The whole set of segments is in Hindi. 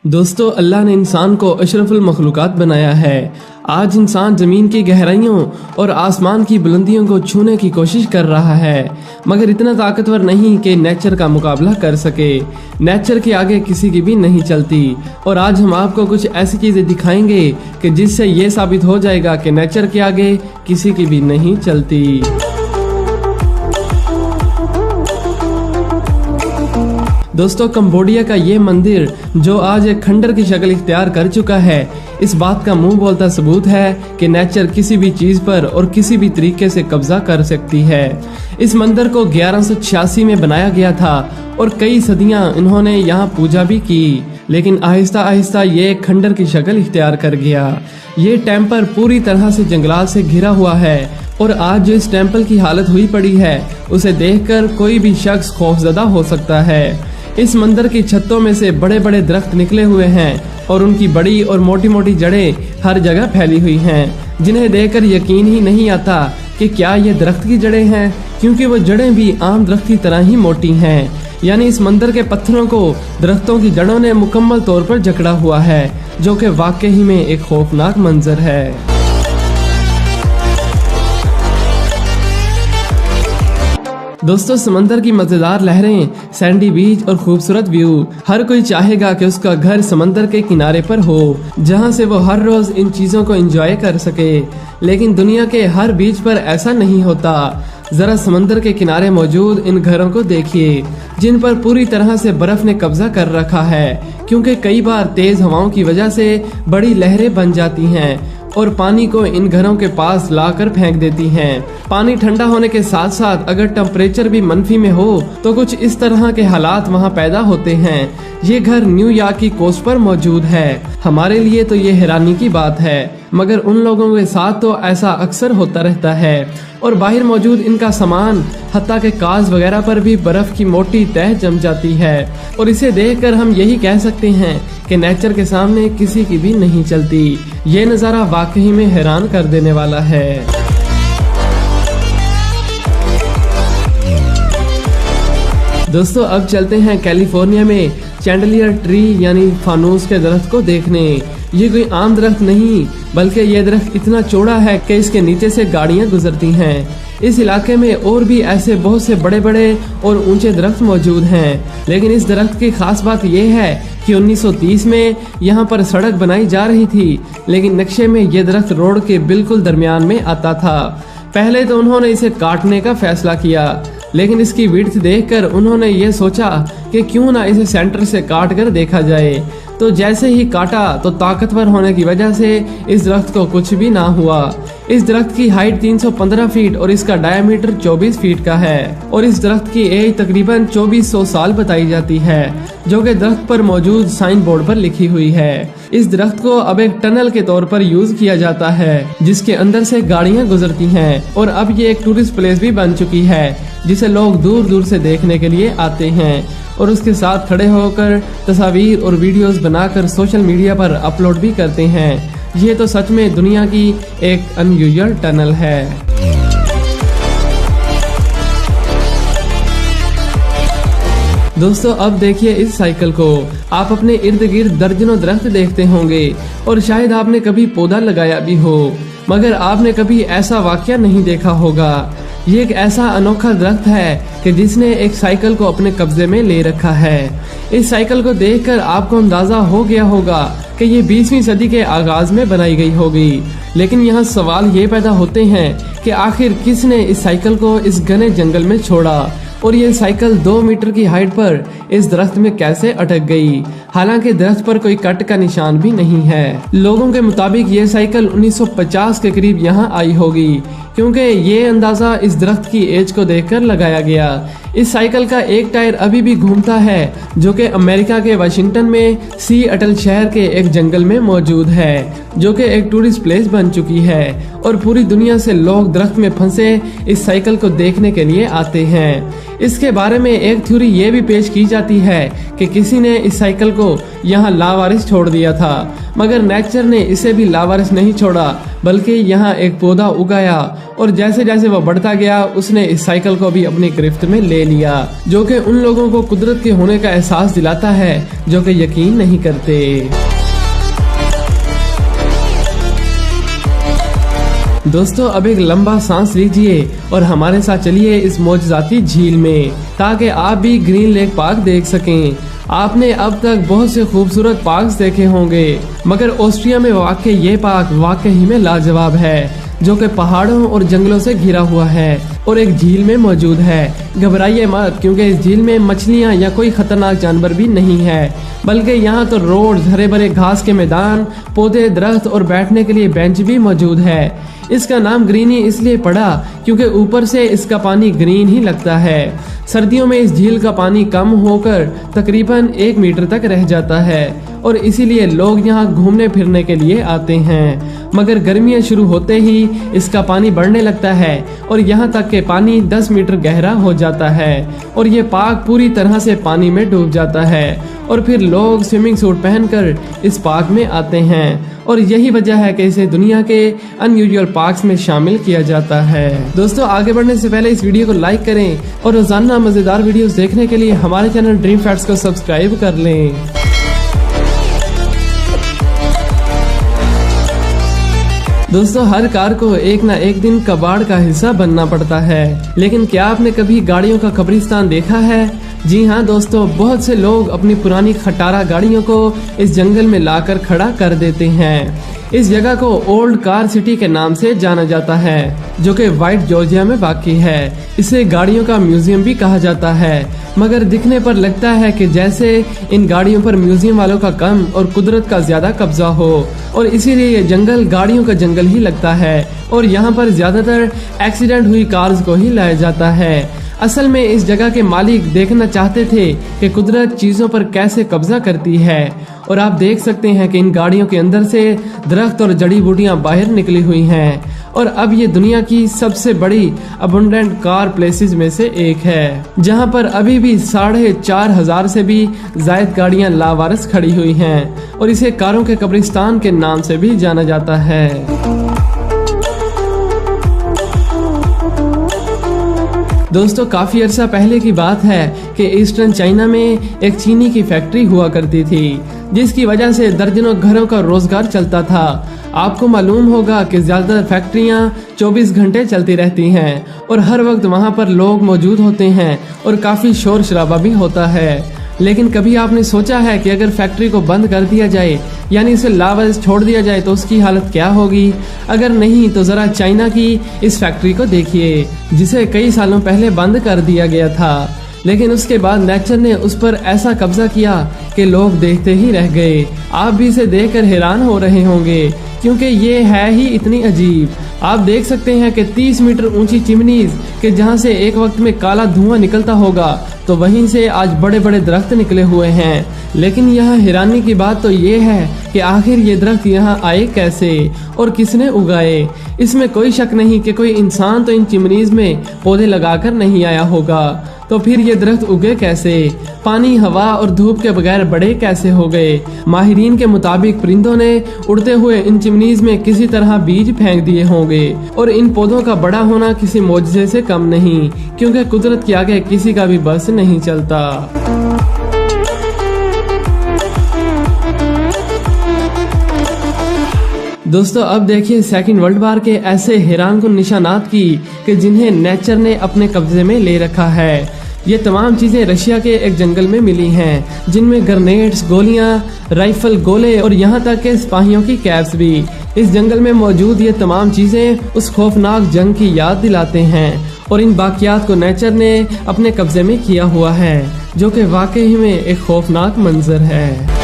दोस्तों, अल्लाह ने इंसान को अशरफुल मखलूकात बनाया है। आज इंसान ज़मीन की गहराइयों और आसमान की बुलंदियों को छूने की कोशिश कर रहा है, मगर इतना ताकतवर नहीं कि नेचर का मुकाबला कर सके। नेचर के आगे किसी की भी नहीं चलती। और आज हम आपको कुछ ऐसी चीज़ें दिखाएंगे कि जिससे ये साबित हो जाएगा कि नेचर के आगे किसी की भी नहीं चलती। दोस्तों, कंबोडिया का ये मंदिर जो आज एक खंडर की शक्ल इख्तियार कर चुका है, इस बात का मुंह बोलता सबूत है कि नेचर किसी भी चीज पर और किसी भी तरीके से कब्जा कर सकती है। इस मंदिर को 1186 में बनाया गया था और कई सदियां इन्होंने यहाँ पूजा भी की, लेकिन आहिस्ता आहिस्ता ये खंडर की शक्ल इख्तियार कर गया। ये टेम्पल पूरी तरह से जंगलात से घिरा हुआ है और आज जो इस टेम्पल की हालत हुई पड़ी है, उसे देखकर कोई भी शख्स खौफजदा हो सकता है। इस मंदिर की छतों में से बड़े बड़े दरख्त निकले हुए हैं और उनकी बड़ी और मोटी मोटी जड़ें हर जगह फैली हुई हैं, जिन्हें देखकर यकीन ही नहीं आता कि क्या ये दरख्त की जड़ें हैं, क्योंकि वो जड़ें भी आम दरख्त की तरह ही मोटी हैं। यानी इस मंदिर के पत्थरों को दरख्तों की जड़ों ने मुकम्मल तौर पर जकड़ा हुआ है, जो कि वाकई में एक खौफनाक मंजर है। दोस्तों, समंदर की मजेदार लहरें, सैंडी बीच और खूबसूरत व्यू, हर कोई चाहेगा कि उसका घर समंदर के किनारे पर हो, जहां से वो हर रोज इन चीजों को एंजॉय कर सके। लेकिन दुनिया के हर बीच पर ऐसा नहीं होता। जरा समंदर के किनारे मौजूद इन घरों को देखिए, जिन पर पूरी तरह से बर्फ ने कब्जा कर रखा है, क्योंकि कई बार तेज हवाओं की वजह से बड़ी लहरें बन जाती हैं और पानी को इन घरों के पास लाकर फेंक देती हैं। पानी ठंडा होने के साथ साथ अगर टेम्परेचर भी मनफी में हो तो कुछ इस तरह के हालात वहां पैदा होते हैं। ये घर न्यूयॉर्क की कोस्ट पर मौजूद है। हमारे लिए तो ये हैरानी की बात है, मगर उन लोगों के साथ तो ऐसा अक्सर होता रहता है। और बाहर मौजूद इनका सामान, हत्ता के काज वगैरह पर भी बर्फ की मोटी तह जम जाती है। और इसे देखकर हम यही कह सकते हैं कि नेचर के सामने किसी की भी नहीं चलती। ये नज़ारा वाकई में हैरान कर देने वाला है। दोस्तों, अब चलते हैं कैलिफोर्निया में चैंडलियर ट्री यानी फानूस के दरख्त को देखने। ये कोई आम दरख्त नहीं, बल्कि ये दरख्त इतना चौड़ा है कि इसके नीचे से गाड़ियां गुजरती हैं। इस इलाके में और भी ऐसे बहुत से बड़े बड़े और ऊंचे दरख्त मौजूद हैं, लेकिन इस दरख्त की खास बात यह है कि 1930 में यहाँ पर सड़क बनाई जा रही थी, लेकिन नक्शे में ये दरख्त रोड के बिल्कुल दरमियान में आता था। पहले तो उन्होंने इसे काटने का फैसला किया, लेकिन इसकी विड्थ देखकर उन्होंने ये सोचा कि क्यों ना इसे सेंटर से काट कर देखा जाए। तो जैसे ही काटा तो ताकतवर होने की वजह से इस दरख्त को कुछ भी ना हुआ। इस दरख्त की हाइट 315 फीट और इसका डायमीटर 24 फीट का है और इस दरख्त की एज तकरीबन 2400 साल बताई जाती है, जो कि दरख्त पर मौजूद साइन बोर्ड पर लिखी हुई है। इस दरख्त को अब एक टनल के तौर पर यूज किया जाता है, जिसके अंदर से गाड़ियां गुजरती हैं और अब ये एक टूरिस्ट प्लेस भी बन चुकी है, जिसे लोग दूर दूर से देखने के लिए आते हैं और उसके साथ खड़े होकर तस्वीर और वीडियोस बनाकर सोशल मीडिया पर अपलोड भी करते हैं। ये तो सच में दुनिया की एक अनयूजुअल टनल है। दोस्तों, अब देखिए इस साइकिल को। आप अपने इर्द गिर्द दर्जनों दरख्त देखते होंगे और शायद आपने कभी पौधा लगाया भी हो, मगर आपने कभी ऐसा वाकया नहीं देखा होगा। ये एक ऐसा अनोखा दरख्त है कि जिसने एक साइकिल को अपने कब्जे में ले रखा है। इस साइकिल को देखकर आपको अंदाजा हो गया होगा कि ये 20वीं सदी के आगाज में बनाई गई होगी। लेकिन यहाँ सवाल ये पैदा होते हैं कि आखिर किसने इस साइकिल को इस घने जंगल में छोड़ा और ये साइकिल 2 मीटर की हाइट पर इस दरख्त में कैसे अटक गई। हालांकि दरख्त पर कोई कट का निशान भी नहीं है। लोगों के मुताबिक ये साइकिल 1950 के करीब यहाँ आई होगी, क्योंकि ये अंदाजा इस दरख्त की एज को देखकर लगाया गया। इस साइकिल का एक टायर अभी भी घूमता है, जो कि अमेरिका के वाशिंगटन में सिएटल शहर के एक जंगल में मौजूद है, जो कि एक टूरिस्ट प्लेस बन चुकी है और पूरी दुनिया से लोग दरख्त में फंसे इस साइकिल को देखने के लिए आते हैं। इसके बारे में एक थ्योरी ये भी पेश की जाती है कि किसी ने इस साइकिल को यहाँ लावारिस छोड़ दिया था, मगर नेचर ने इसे भी लावारिस नहीं छोड़ा, बल्कि यहाँ एक पौधा उगाया और जैसे जैसे वह बढ़ता गया उसने इस साइकिल को भी अपनी गिरफ्त में ले लिया, जो कि उन लोगों को कुदरत के होने का एहसास दिलाता है जो कि यकीन नहीं करते। दोस्तों अब एक लंबा सांस लीजिए और हमारे साथ चलिए इस मौजूदाती झील में, ताकि आप भी ग्रीन लेक पार्क देख सकें। आपने अब तक बहुत से खूबसूरत पार्क देखे होंगे, मगर ऑस्ट्रिया में वाक़ ये पार्क वाकई में लाजवाब है, जो कि पहाड़ों और जंगलों से घिरा हुआ है और एक झील में मौजूद है। घबराइए मत, क्योंकि इस झील में मछलियां या कोई खतरनाक जानवर भी नहीं है, बल्कि यहाँ तो रोड, हरे भरे घास के मैदान, पौधे, दरख्त और बैठने के लिए बेंच भी मौजूद है। इसका नाम ग्रीनी इसलिए पड़ा क्योंकि ऊपर से इसका पानी ग्रीन ही लगता है। सर्दियों में इस झील का पानी कम होकर तकरीबन 1 मीटर तक रह जाता है और इसीलिए लोग यहाँ घूमने फिरने के लिए आते हैं। मगर गर्मियाँ शुरू होते ही इसका पानी बढ़ने लगता है और यहाँ तक के पानी 10 मीटर गहरा हो जाता है और ये पार्क पूरी तरह से पानी में डूब जाता है और फिर लोग स्विमिंग सूट पहनकर इस पार्क में आते हैं और यही वजह है कि इसे दुनिया के अनयूजुअल पार्क्स में शामिल किया जाता है। दोस्तों आगे बढ़ने से पहले इस वीडियो को लाइक करें और रोजाना मजेदार वीडियोस देखने के लिए हमारे चैनल ड्रीम फैक्ट्स को सब्सक्राइब कर लें। दोस्तों हर कार को एक ना एक दिन कबाड़ का हिस्सा बनना पड़ता है, लेकिन क्या आपने कभी गाड़ियों का कब्रिस्तान देखा है? जी हाँ दोस्तों, बहुत से लोग अपनी पुरानी खटारा गाड़ियों को इस जंगल में लाकर खड़ा कर देते हैं। इस जगह को ओल्ड कार सिटी के नाम से जाना जाता है, जो कि व्हाइट जॉर्जिया में वाक़ई है। इसे गाड़ियों का म्यूजियम भी कहा जाता है, मगर दिखने पर लगता है कि जैसे इन गाड़ियों पर म्यूजियम वालों का कम और कुदरत का ज्यादा कब्जा हो, और इसीलिए ये जंगल गाड़ियों का जंगल ही लगता है और यहाँ पर ज्यादातर एक्सीडेंट हुई कार्स को ही लाया जाता है। असल में इस जगह के मालिक देखना चाहते थे कि कुदरत चीज़ों पर कैसे कब्जा करती है, और आप देख सकते हैं कि इन गाड़ियों के अंदर से दरख्त और जड़ी बूटियां बाहर निकली हुई हैं और अब ये दुनिया की सबसे बड़ी अबंडेंट कार प्लेसेस में से एक है, जहां पर अभी भी 4,500 से भी ज़ायद गाड़ियां लावारिस खड़ी हुई हैं और इसे कारों के कब्रिस्तान के नाम से भी जाना जाता है। दोस्तों काफी अरसा पहले की बात है कि ईस्टर्न चाइना में एक चीनी की फैक्ट्री हुआ करती थी, जिसकी वजह से दर्जनों घरों का रोजगार चलता था। आपको मालूम होगा कि ज्यादातर फैक्ट्रियां 24 घंटे चलती रहती हैं और हर वक्त वहां पर लोग मौजूद होते हैं और काफी शोर शराबा भी होता है। लेकिन कभी आपने सोचा है कि अगर फैक्ट्री को बंद कर दिया जाए, यानी इसे लावारिस छोड़ दिया जाए, तो उसकी हालत क्या होगी? अगर नहीं तो जरा चाइना की इस फैक्ट्री को देखिए, जिसे कई सालों पहले बंद कर दिया गया था, लेकिन उसके बाद नेचर ने उस पर ऐसा कब्जा किया कि लोग देखते ही रह गए। आप भी इसे देखकर हैरान हो रहे होंगे, क्योंकि ये है ही इतनी अजीब। आप देख सकते हैं कि 30 मीटर ऊंची चिमनीज के जहां से एक वक्त में काला धुआं निकलता होगा, तो वहीं से आज बड़े बड़े दरख्त निकले हुए हैं। लेकिन यहाँ हैरानी की बात तो ये है कि आखिर ये दरख्त यहाँ आए कैसे और किसने उगाए। इसमें कोई शक नहीं कि कोई इंसान तो इन चिमनीज में पौधे लगाकर नहीं आया होगा, तो फिर ये दरख्त उगे कैसे? पानी, हवा और धूप के बगैर बड़े कैसे हो गए? माहिरीन के मुताबिक परिंदों ने उड़ते हुए इन चिमनीज में किसी तरह बीज फेंक दिए होंगे और इन पौधों का बड़ा होना किसी मौजज़े से कम नहीं, क्योंकि कुदरत के आगे किसी का भी बस नहीं चलता। दोस्तों अब देखिए सेकंड वर्ल्ड वॉर के ऐसे हैरानकुन निशानात की कि जिन्हें नेचर ने अपने कब्जे में ले रखा है। ये तमाम चीजें रशिया के एक जंगल में मिली हैं, जिनमें ग्रेनेड्स, गोलियां, राइफल, गोले और यहाँ तक के सिपाहियों की कैप्स भी। इस जंगल में मौजूद ये तमाम चीजें उस खौफनाक जंग की याद दिलाते हैं और इन बाकियात को नेचर ने अपने कब्जे में किया हुआ है, जो कि वाकई में एक खौफनाक मंजर है।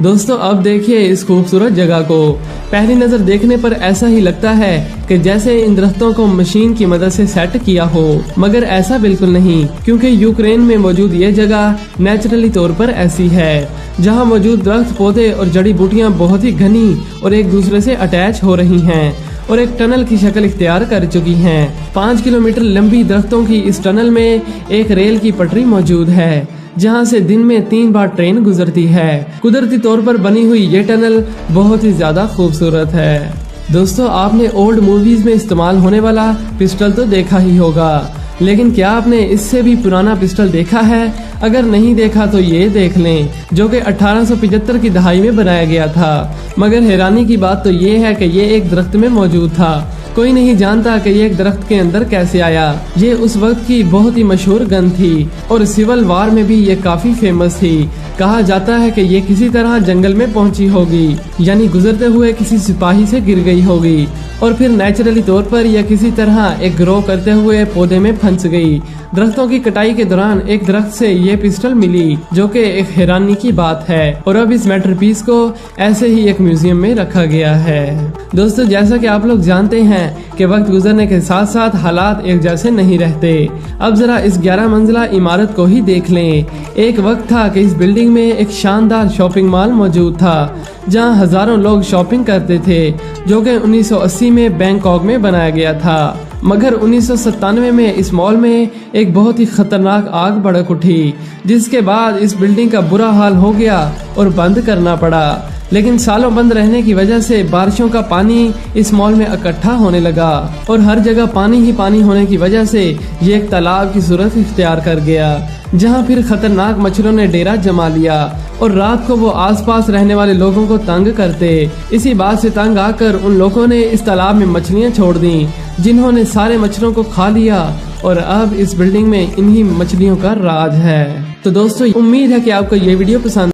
दोस्तों अब देखिए इस खूबसूरत जगह को। पहली नजर देखने पर ऐसा ही लगता है कि जैसे इन दरख्तों को मशीन की मदद से सेट किया हो, मगर ऐसा बिल्कुल नहीं, क्योंकि यूक्रेन में मौजूद ये जगह नेचुरली तौर पर ऐसी है, जहां मौजूद दरख्त, पौधे और जड़ी बूटियां बहुत ही घनी और एक दूसरे से अटैच हो रही हैं और एक टनल की शक्ल इख्तियार कर चुकी हैं। 5 किलोमीटर लंबी दरख्तों की इस टनल में एक रेल की पटरी मौजूद है, जहां से दिन में 3 बार ट्रेन गुजरती है। कुदरती तौर पर बनी हुई ये टनल बहुत ही ज्यादा खूबसूरत है। दोस्तों, आपने ओल्ड मूवीज में इस्तेमाल होने वाला पिस्टल तो देखा ही होगा, लेकिन क्या आपने इससे भी पुराना पिस्टल देखा है? अगर नहीं देखा तो ये देख लें, जो कि 1875 की दहाई में बनाया गया था। मगर हैरानी की बात तो ये है कि ये एक दरख्त में मौजूद था। कोई नहीं जानता कि ये एक दरख्त के अंदर कैसे आया। ये उस वक्त की बहुत ही मशहूर गन थी और सिविल वार में भी ये काफी फेमस थी। कहा जाता है कि ये किसी तरह जंगल में पहुंची होगी, यानी गुजरते हुए किसी सिपाही से गिर गई होगी और फिर नेचुरली तौर पर यह किसी तरह एक ग्रो करते हुए पौधे में फंस गई। दरख्तों की कटाई के दौरान एक दरख्त से ये पिस्टल मिली, जो कि एक हैरानी की बात है और अब इस मैटरपीस को ऐसे ही एक म्यूजियम में रखा गया है। दोस्तों, जैसा कि आप लोग जानते हैं कि वक्त गुजरने के साथ साथ हालात एक जैसे नहीं रहते। अब जरा इस 11 मंजिला इमारत को ही देख लें। एक वक्त था कि इस बिल्डिंग में एक शानदार शॉपिंग मॉल मौजूद था, जहां हजारों लोग शॉपिंग करते थे, जो कि 1980 में बैंकॉक में बनाया गया था। मगर 1997 में इस मॉल में एक बहुत ही खतरनाक आग भड़क उठी, जिसके बाद इस बिल्डिंग का बुरा हाल हो गया और बंद करना पड़ा। लेकिन सालों बंद रहने की वजह से बारिशों का पानी इस मॉल में इकट्ठा होने लगा और हर जगह पानी ही पानी होने की वजह से ये एक तालाब की सूरत इख्तियार कर गया, जहां फिर खतरनाक मच्छरों ने डेरा जमा लिया और रात को वो आसपास रहने वाले लोगों को तंग करते। इसी बात से तंग आकर उन लोगों ने इस तालाब में मछलियां छोड़ दी, जिन्होंने सारे मच्छरों को खा लिया और अब इस बिल्डिंग में इन्हीं मछलियों का राज है। तो दोस्तों, उम्मीद है कि आपको ये वीडियो पसंद